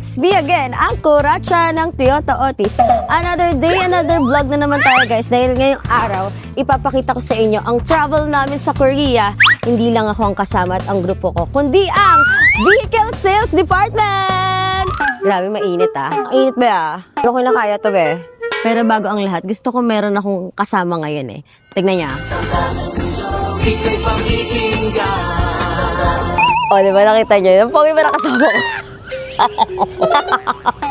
It's me again, ang Kuracha ng Toyota Otis. Another day, another vlog na naman tayo guys. Dahil ngayong araw, ipapakita ko sa inyo ang travel namin sa Korea. Hindi lang ako ang kasama at ang grupo ko, kundi ang Vehicle Sales Department! Grabe, mainit ah. Ang init ba ah? Hindi ko na kaya to be. Pero bago ang lahat, gusto ko meron akong kasama ngayon eh. Tignan niya. O, diba nakita niyo? Yung pogi ba nakasama ko?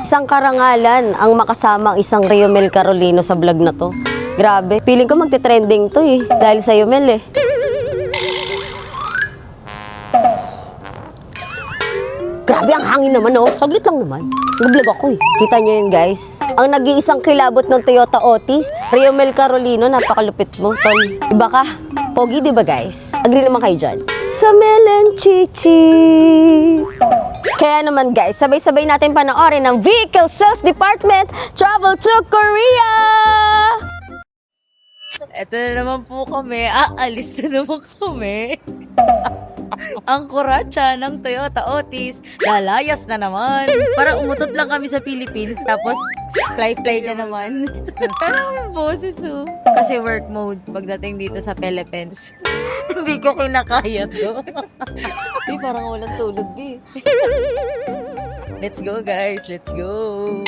Isang karangalan ang makasama ang isang Riomel Carolino sa vlog na to. Grabe, feeling ko magte-trending to eh. Dahil sa Riomel eh. Grabe, ang hangin naman oh. Saglit lang naman. Nag-vlog ako eh. Kita nyo yun guys. Ang nag-iisang kilabot ng Toyota Otis, Riomel Carolino, napakalupit mo, tol. Iba ka? Pogi, di ba guys? Agree naman kayo dyan. Sa Melenchichi. Kaya naman guys, sabay-sabay natin panoorin ang Vehicle Sales Department Travel to Korea! Ito na naman po kami. Aalis na naman kami. Ang Kuracha ng Toyota Otis. Lalayas na naman. Para umutot lang kami sa Philippines. Tapos, fly na naman. Parang boses oh. Kasi work mode pagdating dito sa Philippines. Hindi ko kinakaya to. Parang walang tulog eh. Let's go guys, let's go.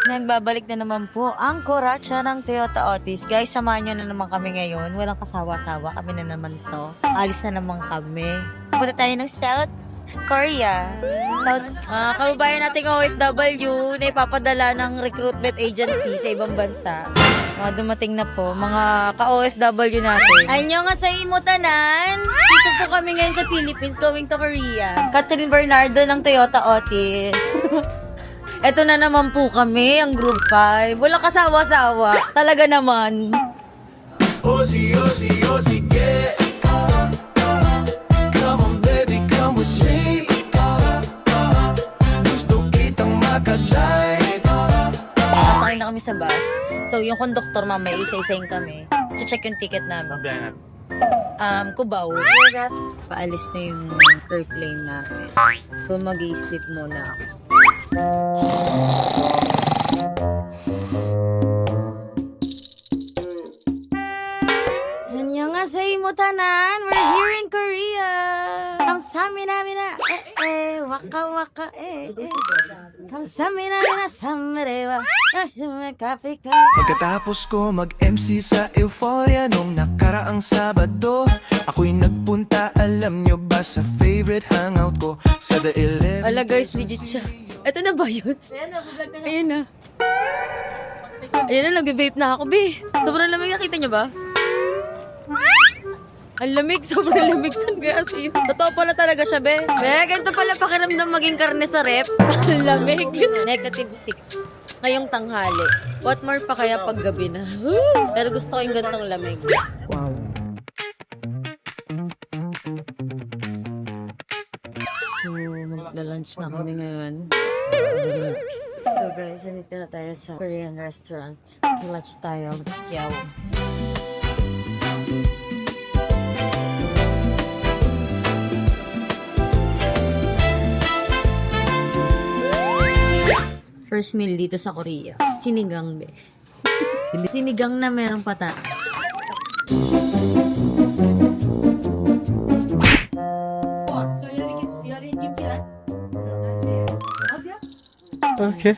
Nagbabalik na naman po ang Kuracha ng Toyota Otis. Guys, samahan nyo na naman kami ngayon. Walang kasawa-sawa. Kami na naman to. Alis na naman kami. Punta tayo ng South Korea. Kababayan nating OFW na ipapadala ng recruitment agency sa ibang bansa. Dumating na po, mga ka-OFW natin. Anyo nga sa imutanan. Dito po kami ngayon sa Philippines, going to Korea. Catherine Bernardo ng Toyota Otis. Eto na naman po kami, ang Group 5. Wala kasawa-sawa. Talaga naman. Ozzy, Ozzy, Ozzy, yeah. Come on baby, come with me. Gusto kitang makadlight. Sakay na kami sa bus. So, yung conductor mamaya, isa-isayin kami. Check yung ticket namin. Cubao. Paalis na yung airplane namin. So, mag-i-sleep muna ako. Annyeonghaseyo mutanan. We're here in Korea. Kamsamina waka waka Kamsamina samrewa. Pagkatapos ko mag-MC sa Euphoria nung nakaraang Sabado, ako'y nagpunta, alam nyo ba, sa favorite hangout ko sa The 11. Ala guys, legit siya. Ito na ba yun? Ayan na. Ayan na, nag-vape na ako, be. Sobrang lamig, nakita nyo ba? Ang lamig, sobrang lamig talaga as in. Totoo pala talaga siya, be. Ganito pala pakiramdam maging karne sa rep. Ang lamig. -6 ngayong tanghali. What more pa kaya pag gabi na? Pero gusto ko yung ganitong lamig. Wow. So, magla-lunch na kami ngayon. So guys, nandito na tayo sa Korean restaurant. Lunch tayo. Let's go. First meal dito sa Korea. Sinigang be. Sinigang na merong patatas. Okay.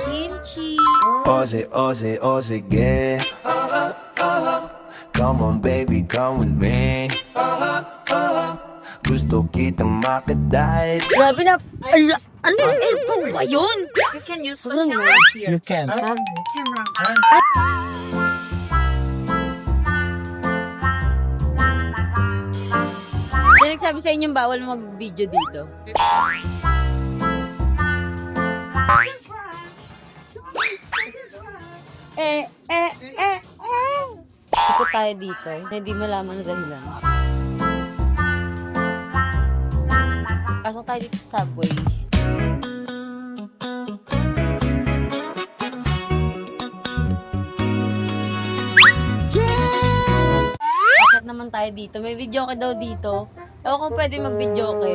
Kimchi. Ozzy, Ozzy, Ozzy, yeah. Come on baby, come with me. Gusto kitang makadlight. Grabe na. Ano? Ikaw ba yun? You can use the camera here. You can. Camera. Yan nagsabi sa inyong bawal mag-video dito. Ikot tayo dito. Hindi malaman na dahilan. Pasok tayo dito sa subway. tayo dito. May videoke daw dito. Ewan kung pwede mag-videoke.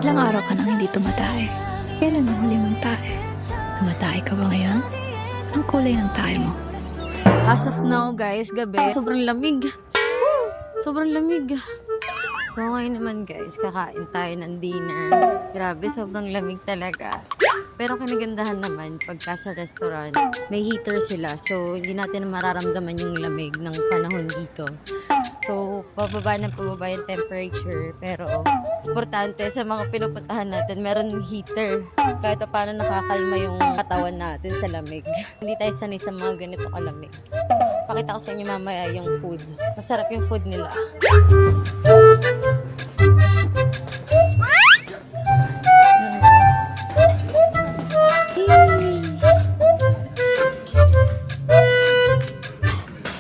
Ilang araw ka nang hindi tumatae. Kailan ang huli mong tae? Tumatae ka ba ngayon? Ang kulay ng tae mo. As of now, guys, gabi, sobrang lamig. Woo! Sobrang lamig. So, ngayon naman, guys, kakain tayo ng dinner. Grabe, sobrang lamig talaga. Pero kinagandahan naman, pagka sa restaurant, may heater sila. So, hindi natin mararamdaman yung lamig ng panahon dito. So, pababa yung temperature. Pero, importante sa mga pinupuntahan natin, meron yung heater. Kahit pa paano nakakalma yung katawan natin sa lamig. Hindi tayo sanay sa mga ganito kalamig. Pakita ko sa inyo mamaya yung food. Masarap yung food nila.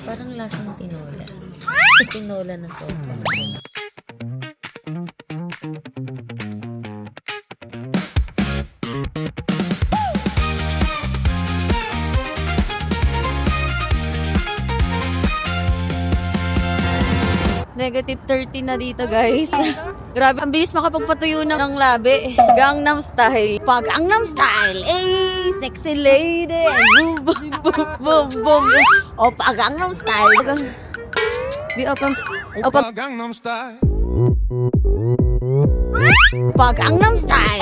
Parang lasang tinola. Tinola na sopas. Negative 30 na dito, guys. Grabe, ang bilis makapagpatuyo ng labi. Gangnam Style. Pag Gangnam Style, eh, sexy lady. Boom, boom, boom, boom. O, pag Gangnam Style. Be open. O, pag Gangnam Style. Gangnam Style.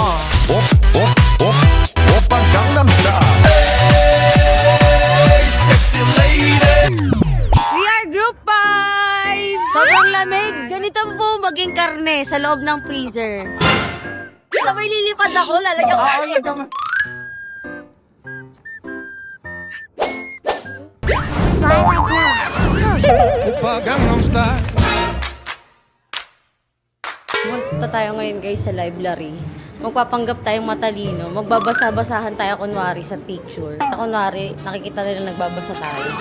Oppa Gangnam Style. Hey, sexy lady. We are group 5! Sobrang lamig. Ganito po maging karne sa loob ng freezer. Sabay lilipad ako, lalagyan ko. Oppa Gangnam Style. Pumunta tayo ngayon, guys, sa library. Magpapanggap tayong matalino. Magbabasa-basahan tayo kunwari sa picture. Kunwari, nakikita nila nagbabasa tayo.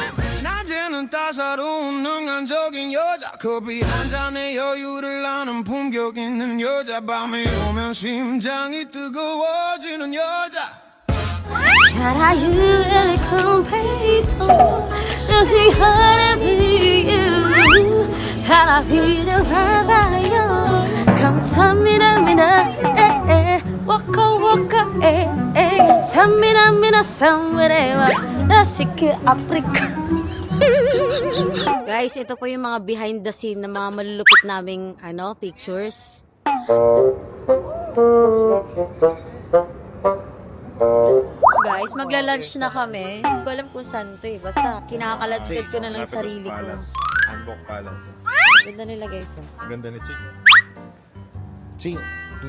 낮에는 따사로운 능한적인 여자 커피 한 잔에 여유를 아는 품격 있는 여자 밤이 오면 심장이 뜨거워지는 여자 Should I really compare to nothing harder than you? 하나비를 봐봐요. 감사합니다, waka waka, samina samwerewa, nasike Afrika. Guys, ito po yung mga behind the scene na mga malulupit naming pictures. Guys, magla-lunch na kami. Hindi ko alam kung saan to eh. Basta kinakaladkad ko na lang yung sarili ko. Hanbok Palace. Ganda nila, guys. Ang ganda ni Chi. Chi,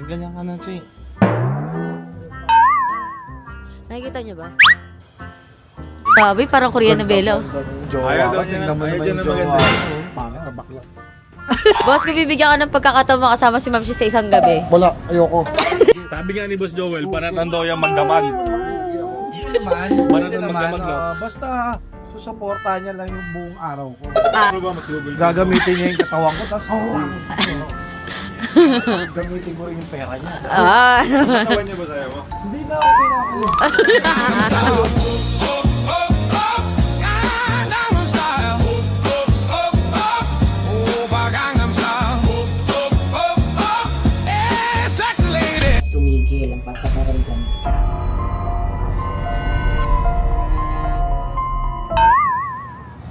ganyan ka na, Chi. Nakikita niyo ba? Sabi, parang Korean novela. Ayaw daw niya na maganda. Pangit na bakla. Boss, kung bibigyan ka ng pagkakataon makasama si Ma'am Shi sa isang gabi. Wala, ayoko. Sabi nga ni Boss Joel, panatan daw yung magdamag. Hindi naman. Para Hindi na naman. magdamag daw. Basta susuportahan niya lang yung buong araw ko. Ano ba masubol? Gagamitin niya yung katawan ko, tapos gamitin ko rin yung pera niya. Katawan niya ba sa'yo mo? Hindi na, okay na ako. Gangnam Style Oppa Gangnam Style Hey, sexy lady tumigil ang pagkakaramdam sa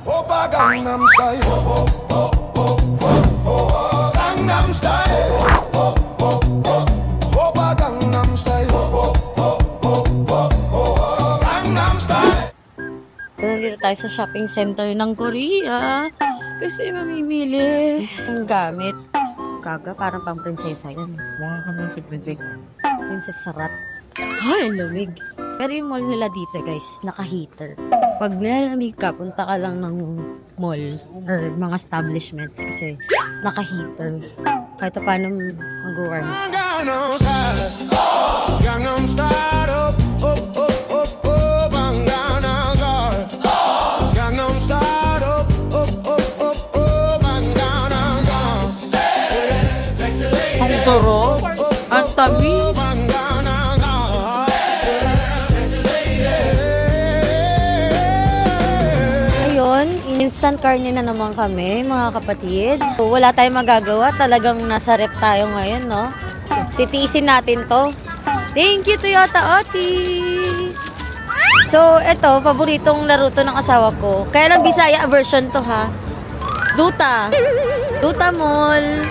Oppa Gangnam Style Gangnam Style Oppa Gangnam Style Gangnam Style Nandito tayo sa shopping center ng Korea. Kasi mamimili ng gamit. Kaga, parang pang prinsesa yan. Mukha ka na si Princess. Princess Sarat. Ay, ang lamig. Pero yung mall nila dito, guys, naka-heater. Pag nilalamig ka, punta ka lang ng mall or mga establishments kasi naka-heater. Kahit pa paano mag-warm. Gangnam Style Gangnam Style Gangnam Style Gangnam Style Gangnam Style Ang toro, ang tabi. Instant carne na naman kami, mga kapatid. Wala tayong magagawa. Talagang nasa rep tayo ngayon, no? Titiisin natin to. Thank you, Toyota Otis! So, eto, paboritong laro to ng asawa ko. Kaya lang Bisaya version to, ha? Duta. Duta Mall.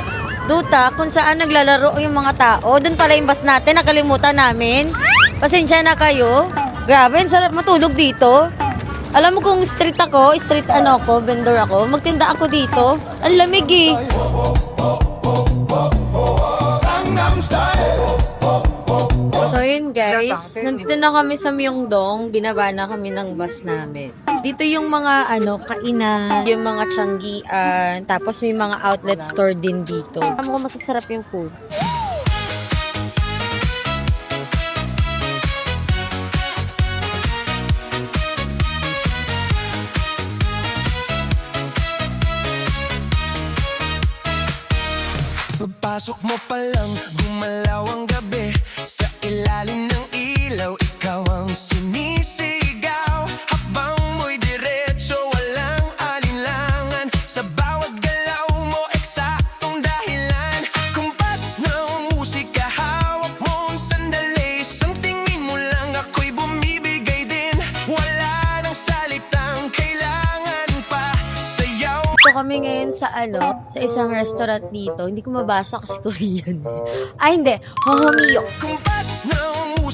Duta, kung saan naglalaro yung mga tao. Doon pala yung bus natin, nakalimutan namin. Pasensya na kayo. Grabe, ang sarap matulog dito. Alam mo kung street vendor ako, magtinda ako dito. Ang lamig eh. Gangnam Style. So yun guys, nandito na kami sa Myeongdong, binaba na kami ng bus namin. Dito yung mga kainan, yung mga tiyanggian, tapos may mga outlet store din dito. Alam ko masasarap yung food. Pagpasok mo pa lang, gumalaw ang gabi. Sa ilalim ng ilaw, ikaw ang sinisigaw. Habang mo'y diretso, walang alinlangan. Sa bawat galaw mo, eksaktong dahilan. Kumpas ng musika, hawak mong sandali. Isang tingin mo lang, ako'y bumibigay din. Wala nang salitang kailangan pa. Sayaw. Ito kami ngayon sa sa isang restaurant dito. Hindi ko mabasa kasi Korean. Ay, hindi. Hohomiyok. Kumpas ng